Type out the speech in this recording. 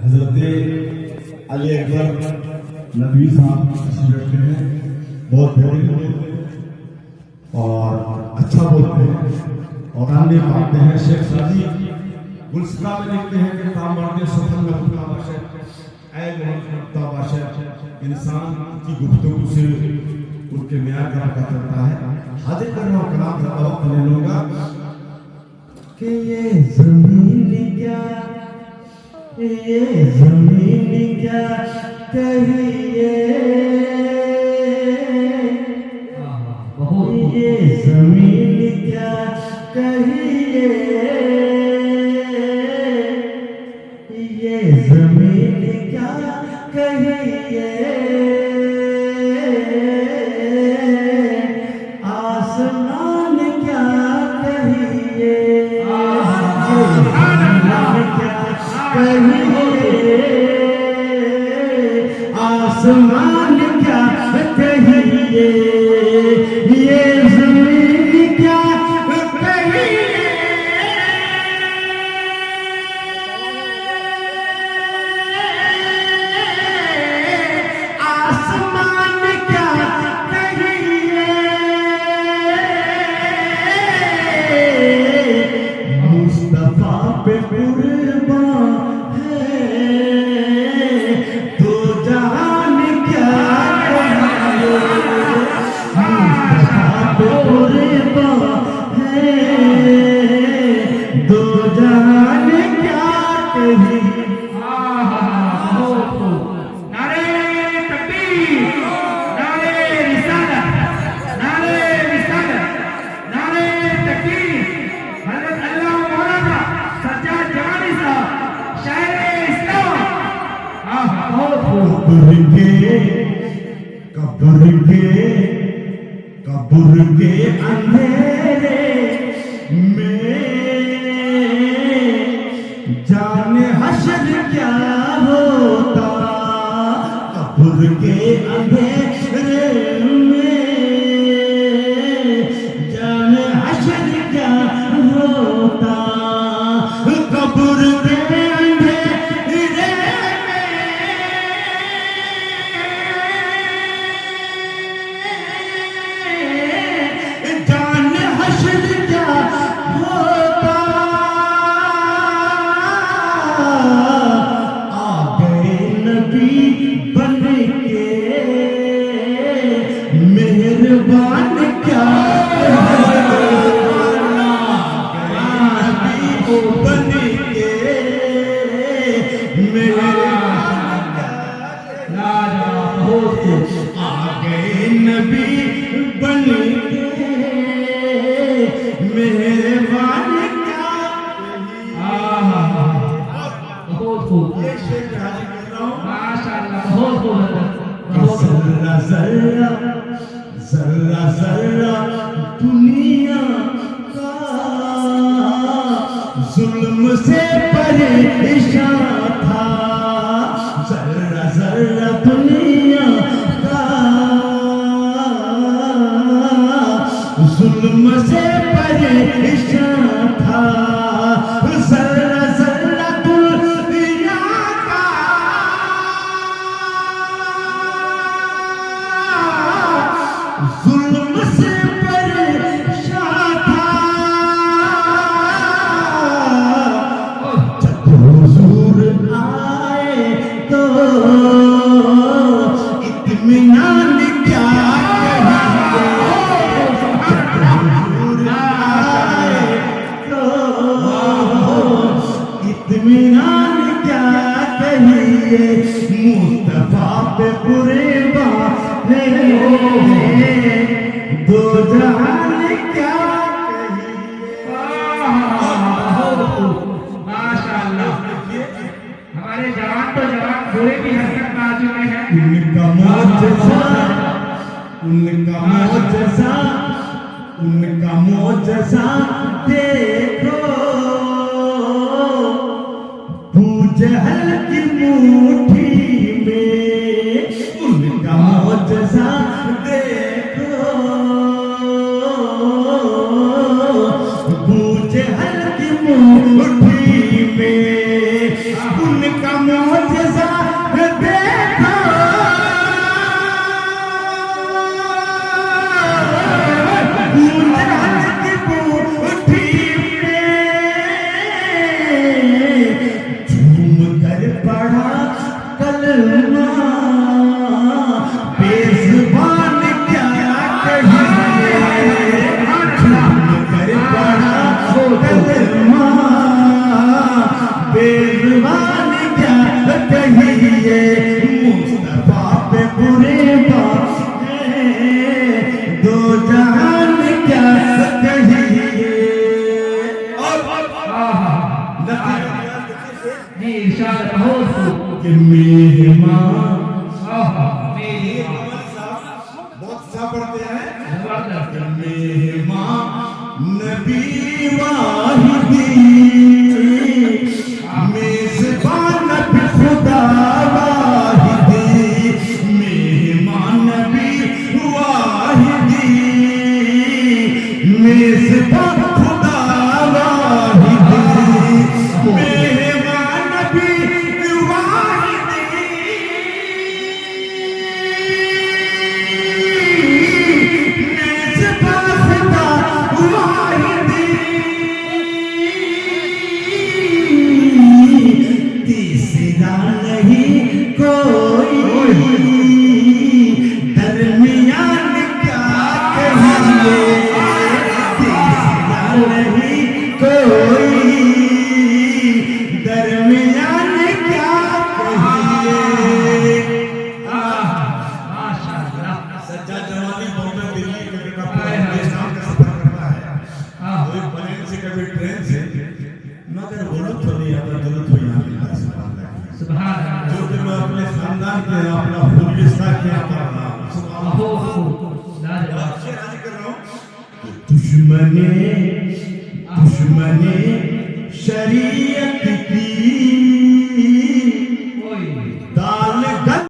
हजरत अली अकबर नबी साहब बैठते हैं, बहुत बड़े लोग और अच्छा बोलते हैं और अन्य पाते हैं। शेख सादी गुलसिका में लिखते हैं कि तामर्दे सफल में खुदा बाशे ऐ खुदा बाशे, इंसान की गुफ्तगू से उनके म्यार का पता चलता है। हाजिर करना और कलाम का वक्त ले लूंगा कि ये जमीन क्या कहिए, ये जमीन क्या कहिए, ये जमीन क्या कहिए, आसमान क्या कहिए, आसमान क्या कहिए, ये जमीन क्या कहिए, आसमान क्या कहिए, मुस्तफा पे कुर्बान है दो जहान क्या कहिए, मुस्तफा पे कुर्बान है दो जहान क्या कहिए। नारे तकबीर, नारे रिसालत, नारे रिसालत, नारे तकबीर। हज़रत अल्लाह मौलाना सज्जाद जवानी साहब शायर इस्लाम। कब्र के अंधेरे में जाने हश्र क्या होता, कब्र के अंधेरे में जाने हश्र क्या होता, कब्र के अंधेरे में जाने हश्र क्या होता, आ गए नबी बन के मेहरबान क्या बन के मेहरबान आ गए नबी बन के मेहरबान क्या। बहुत खूब, ये शेर पे हाजिर कर रहा हूँ। माशाअल्लाह, बहुत खूब। जर्रा जर्रा जर्रा जर्रा दुनिया का जुल्म से परेशान था, जर्रा जर्रा दुनिया का जुल्म से परेशान था, जर्रा जर्रा दुनिया का जुल्म से परेशान था, जब हुजूर आए तो इत्मीनान क्या कहिए, जब हुजूर आए तो इत्मीनान क्या कहिए, मुस्तफा पे कुर्बान है दो जहान क्या कहिए। माशाअल्लाह, हमारे जवान तो जवान बूढ़े भी हरकत में आ चुके हैं। उनका मोजज़ा, उनका मोजज़ा, उनका मोजज़ा देखो, अबू जहल की मुट्ठी में उनका मोजज़ा देखो, अबू जहल की मुट्ठी में पढ़ा कलमा बेजुबान क्या कहिए झूम कर पढ़ा कलमा बेजुबान क्या कहिए मुस्तफा पे बुरे बात है दो जहान क्या कहिए नहीं इरशाद बहुत खूब। कि मेहमान मेरी बहुत अच्छा पढ़ते हैं जबरदस्त। मेहमान नबी वाहिदी मेजबान नबी खुदा वाहिदी मेहमान नबी वाहिदी मेजबान खुदा वाहिदी मेहमान नबी वाहिदी मेजबान खुदा वाहिदी तीसरा नहीं कोई दरमियान क्या कहिए तीसरा नहीं कोई दरमियान क्या कहिए माशाअल्लाह। सज्जाद जमानी बॉम्बे दिल्ली कलकत्ता पाकिस्तान का सफर करता है कोई प्लेन से कभी ट्रेन से मगर जरूरत हो नहीं आता जरूरत हो यहाँ मिलता है सुभान अल्लाह। जो कि मैं अपने खानदान के अपना फुलविस्ता क्या कर रहा हूँ बहुत खूब लाजवाब। कर रहा हूँ दुश्मने शरीयत की